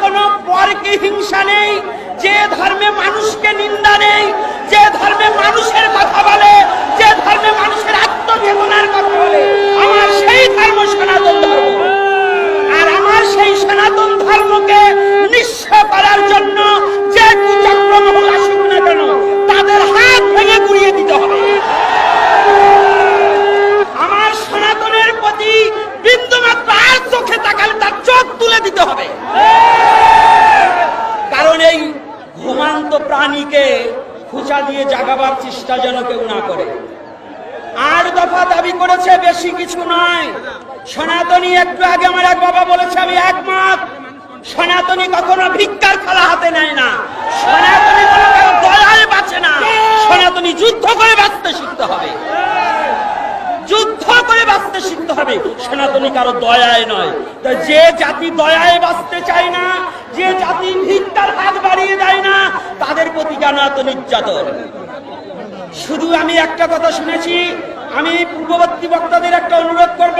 কোনো পরকে হিংসা নেই, যে ধর্মে মানুষকে নিন্দা নেই, যে ধর্মে মানুষের কথা বলে, যে ধর্মে মানুষের আত্মজীবনের কথা বলে, আমার সেই ধর্ম সনাতন ধর্ম। আর আমার সেই সনাতন ধর্মকে নিঃস্ব করার জন্য যে কুচক্রমহল আসুক না কেন, তাদের হাত ভেঙে গুড়িয়ে দিতে হবে। আমার সনাতনের প্রতি বিন্দুমাত্র আর চোখে তাকালে তার চোখ তুলে দিতে হবে। কারণ এই ঘুমান্ত প্রাণীকে খুঁচা দিয়ে জাগাবার চেষ্টা যেন কেউ না করে। 8 দফা দাবি করেছে, বেশি কিছু নয়। সনাতনী, একটু আগে আমার এক বাবা বলেছে, আমি একমত। সনাতনী কখনো ভিক্ষার থালা হাতে নেয় না, সনাতনী কোনো কারো দয়ায় বাঁচে না। সনাতনী যুদ্ধ করে বাঁচতে শিখতে হবে, যুদ্ধ করে বাঁচতে শিখতে হবে। সনাতনী কারো দয়ায় নয়। যে জাতি দয়ায় বাঁচতে চায় না, যে জাতি ভিক্ষার হাত বাড়িয়ে দেয় না, তাদের প্রতি কেন এত নির্যাতন? শুধু আমি একটা কথা শুনেছি, আমি পূর্ববর্তী বক্তাদের একটা অনুরোধ করব,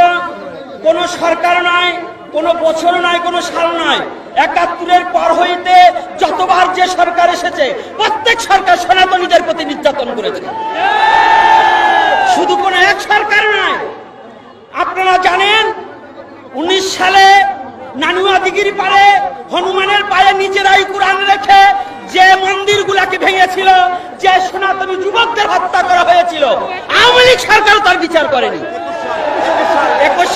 কোন সরকার নয়, কোন বছর নয়, কোন সাল নয়, ৭১-এর পর হইতে যতবার যে সরকার এসেছে, প্রত্যেক সরকার সনাতনীদের প্রতি নির্যাতন করেছে। শুধু কোন এক সরকার নয়। আপনারা জানেন 19 সালে নানুয়া দিঘির পারে হনুমানের পায়ে নিজেরাই কোরআন রেখে যে মন্দিরগুলাকে ভেঙেছিল, যে সনাতনী যুবকদের হত্যা করা হয়েছিল, আওয়ামী লীগ সরকার তার বিচার করেনি। 21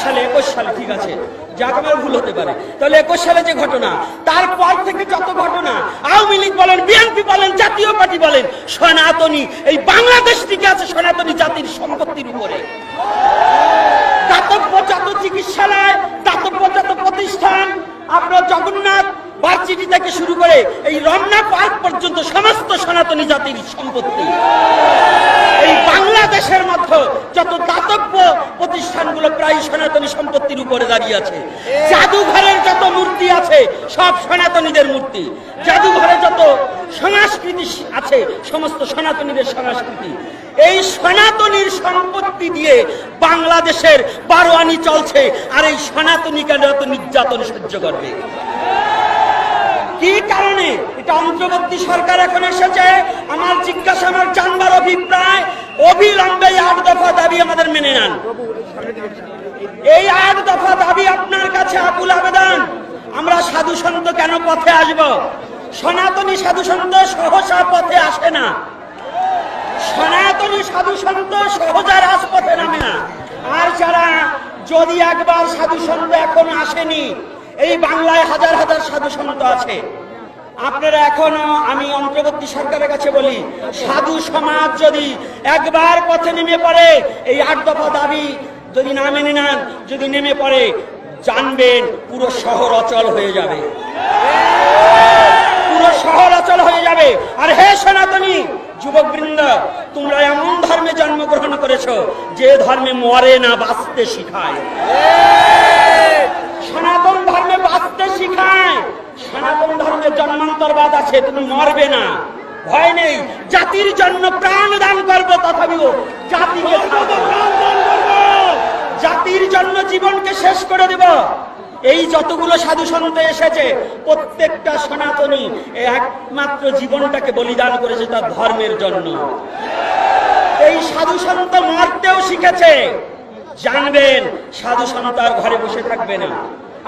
সালে ঠিক আছে, যাক আমার ভুল হতে পারে, তাহলে 21 সালে যে ঘটনা, তারপর থেকে যত ঘটনা, আওয়ামী লীগ বলেন, বিএনপি বলেন, জাতীয় পার্টি বলেন, সনাতনী এই বাংলাদেশ থেকে আছে সনাতনী জাতির সম্পত্তির উপরে। দাতব্য যত চিকিৎসালয়, দাতব্য যত প্রতিষ্ঠান, আপনার জগন্নাথ ভার্সিটি থেকে শুরু করে এই রমনা পার্ক পর্যন্ত সমস্ত সনাতনী জাতির সম্পত্তি। এই বাংলাদেশের মধ্যে যত দাতব্য প্রতিষ্ঠানগুলো প্রায় সনাতনী সম্পত্তির উপরে দাঁড়িয়ে আছে। জাদুঘরের যত মূর্তি আছে সব সনাতনীদের মূর্তি। জাদুঘরে যত সংস্কৃতি আছে সমস্ত সনাতনীদের সংস্কৃতি। এই সনাতনীর সম্পত্তি দিয়ে বাংলাদেশের বারোয়ানি চলছে, আর এই সনাতনী কেন এত নির্যাতন সহ্য করবে? কি কারণে? এটা অন্তর্বর্তী সরকার এখন এসেছে। আমার জিজ্ঞাসা, আমার জানবার অভিপ্রায়, অবিলম্বে 8 দফা দাবি আমাদের মেনে নেন। এই 8 দফা দাবি আপনার কাছে আকুল আবেদন। আমরা সাধু সন্ত কেন পথে আসব? সনাতনী সাধু সন্ত সহসা পথে আসে না, সনাতনী সাধু সন্ত সহজা রাজপথে নামে না। আর যারা যদি একবার সাধু সন্ত এখনো আসেনি, এই বাংলায় হাজার হাজার সাধু সন্ত আছে। আপনারা এখনো, আমি অন্তর্বর্তী সরকারের কাছে বলি, সাধু সমাজ যদি একবার পথে নেমে পড়ে, এই 8 দফা দাবি যদি না মেনে নেন, যদি নেমে পড়ে, জানবেন পুরো শহর অচল হয়ে যাবে, পুরো শহর অচল হয়ে যাবে। আর হে সনাতনী যুবকবৃন্দ, তোমরা এমন ধর্মে জন্মগ্রহণ করেছো যে ধর্মে মরে না, বাঁচতে শিখায়। সনাতন ধর্মে বাঁচতে শিখায়। সনাতন ধর্মের জন্মান্তরবাদ আছে, তুমি মরবে না, ভয় নেই। জাতির জন্য প্রাণ দান করবো, তথাপিও জাতিকে জাতির জন্য জীবনকে শেষ করে দেব। এই যতগুলো সাধু সন্ত এসেছে, প্রত্যেকটা সনাতনী একমাত্র জীবনটাকে বলিদান করেছে তার ধর্মের জন্য। এই সাধু সন্ত মরতেও শিখেছে। জানবেন সাধু সন্ত আর ঘরে বসে থাকবে না।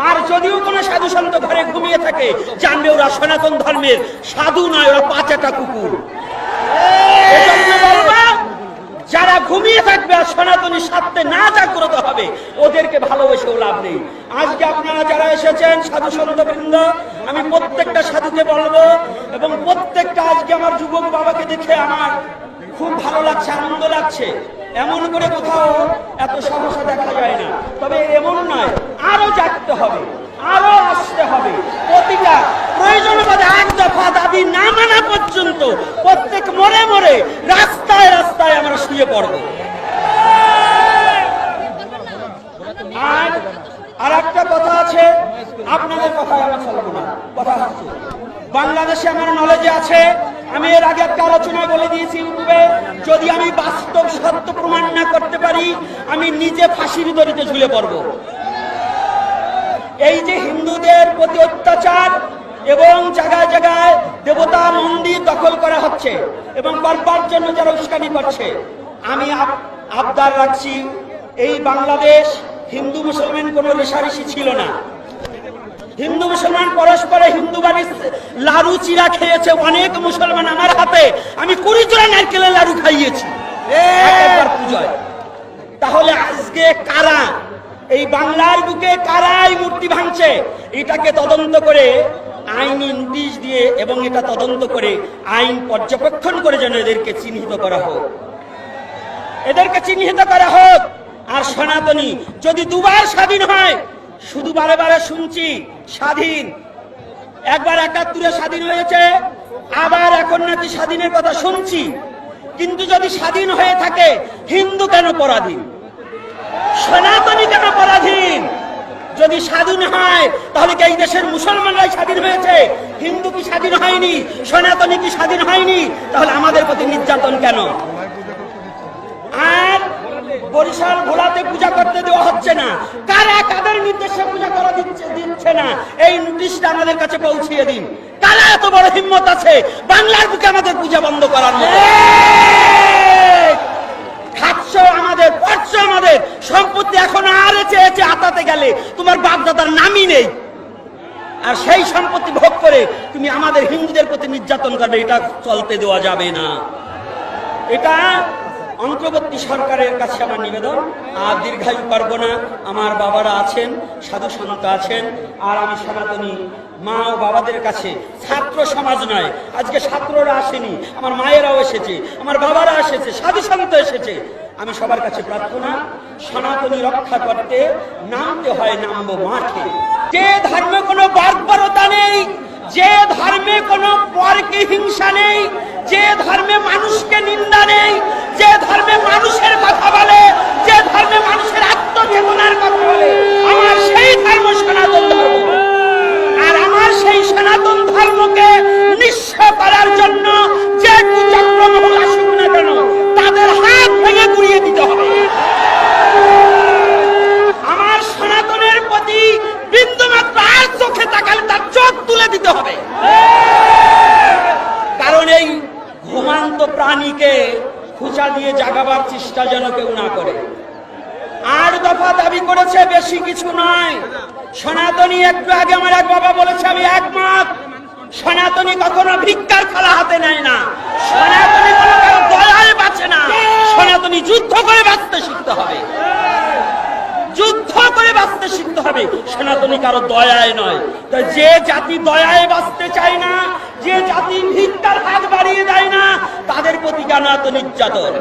আর যদিও কোনো সাধু সন্ত ঘরে ঘুমিয়ে থাকে, জানবে ওরা সনাতন ধর্মের সাধু নয়, ওরা পাঁচাটা কুকুর। যারা ঘুমিয়ে থাকবে আর সনাতনী স্বার্থে না জাগ্রত হবে, ওদেরকে ভালোবেসেও লাভ নেই। আজকে আপনারা যারা এসেছেন সাধু সন্ত বৃন্দ, আমি প্রত্যেকটা সাধুকে বলবো, এবং প্রত্যেকটা আজকে আমার যুবক বাবাকে দেখে আমার খুব ভালো লাগছে, আনন্দ লাগছে। এমন করে কোথাও এত সহসা দেখা যায় না। তবে এমন নয়, আরো জাগতে হবে, আরো আসতে হবে। প্রতিটা প্রয়োজন বোধে 8 দফা দাবি না মানা পর্যন্ত প্রত্যেক মরে মরে রাস্তায় রাস্তায় আমরা শুয়ে পড়ব। আর একটা কথা আছে, আপনাদের কথায় আমার চলবো না। কথা হচ্ছে বাংলাদেশে আমার নলেজে আছে, আমি এর আগে একটা আলোচনায় বলে দিয়েছি ইউটিউবে, যদি আমি বাস্তব সত্য প্রমাণ না করতে পারি, আমি নিজে ফাঁসির দড়িতে ঝুলে পড়ব। এই যে হিন্দুদের প্রতি অত্যাচার, এবং জায়গায় জায়গায় দেবতা মন্দির দখল করা হচ্ছে এবং করবার জন্য যারা উস্কানি করছে। আমি আবদার রাখছি, এই বাংলাদেশ হিন্দু মুসলমান কোনো রেশারেশি ছিল না। হিন্দু মুসলমান পরস্পরে হিন্দু বাড়ি লাড়ু চিরা খেয়েছে অনেক মুসলমান। আমার হাতে আমি 20 জোড়া নারকেলের লাড়ু খাইয়েছি একবার পূজায়। তাহলে আজকে কারা এই বাংলার বুকে কারা এই মূর্তি ভাঙছে, এটাকে তদন্ত করে আইনি নোটিশ দিয়ে এবং এটা তদন্ত করে আইন পর্যবেক্ষণ করে যেন এদেরকে চিহ্নিত করা হোক, এদেরকে চিহ্নিত করা হোক। আর সনাতনী যদি দুবার স্বাধীন হয়, শুধু বারে বারে শুনছি স্বাধীন, একবার 71-এ স্বাধীন হয়েছে, আবার এখন নাকি স্বাধীনের কথা শুনছি। কিন্তু যদি স্বাধীন হয়ে থাকে, হিন্দু কেন পরাধীন, সনাতনী কেন পরাধীন? যদি স্বাধীন হয় তাহলে কি এই দেশের মুসলমানরাই স্বাধীন হয়েছে? হিন্দু কি স্বাধীন হয়নি? সনাতনী কি স্বাধীন হয়নি? তাহলে আমাদের প্রতি নির্যাতন কেন? আর বরিশাল ভোলাতে পূজা করতে দেওয়া হচ্ছে না, কারা কাদের নির্দেশে পূজা করা দিচ্ছে না, এই নোটিশটা আমাদের কাছে পৌঁছিয়ে দিন। কারা এত বড় হিম্মত আছে বাংলার বুকে আমাদের পূজা বন্ধ করার মতো? খাচ্ছ আমাদের, পড়ছ আমাদের সম্পত্তি, এখন আর চেয়েছে আতাতে গেলে তোমার বাপদাদার নামই নেই, আর সেই সম্পত্তি ভোগ করে তুমি আমাদের হিন্দুদের প্রতি নির্যাতন করবে। এটা চলতে দেওয়া যাবে না। এটা অন্তর্বর্তী সরকারের কাছে আমার নিবেদন। আর দীর্ঘায়ু পারব না, আমার বাবারা আছেন, সাধু সন্ত আছেন, আর আমি সনাতনী মা ও বাবাদের কাছে, ছাত্র সমাজ নয়, আজকে ছাত্ররা আসেনি, আমার মায়েরাও এসেছে, আমার বাবারা এসেছে, সাধু সন্ত এসেছে, আমি সবার কাছে প্রার্থনা, সনাতনী রক্ষা করতে নামতে হয়, নামবো মাঠে। যে ধর্মে কোনো বর্বরতা নেই, যে ধর্মে কোনো পরকে হিংসা নেই, যে ধর্মে মানুষকে নিন্দা নেই, যে ধর্মে মানুষের কথা বলে, যে ধর্মে মানুষের আত্মজীবনের কথা বলে, আমার সেই ধর্ম সনাতন ধর্ম। আর আমার সেই সনাতন ধর্মকে নিঃস্ব করার জন্য যে কুচক্রমহল আসুক না কেন, তাদের হাত ভেঙে গুড়িয়ে দিতে হবে। আমার সনাতনের প্রতি বিন্দুমাত্র আর চোখে তাকালে তার চোখ তুলে দিতে হবে। কারণ এই ঘুমান্ত প্রাণীকে খুঁচা দিয়ে জাগাবার চেষ্টা যেন কেউ না করে। 8 দফা দাবি করেছে, বেশি কিছু নয়। সনাতনী, একটু আগে আমার এক বাবা বলেছে, আমি একমত, সনাতনী কখনো ভিক্ষার থালা হাতে নেয় না, সনাতনী কোনো কারো দয়ায় বাঁচে না, সনাতনী যুদ্ধ করে বাঁচতে শিখতে হবে, যুদ্ধ করে বাঁচতে শিখতে হবে, সনাতনী কারো দয়ায় নয়। তাই যে জাতি দয়ায় বাঁচতে চায় না, যে জাতি ভিক্ষার হাত বাড়িয়ে দেয় না, তাদের প্রতি কেন এত নির্যাতন?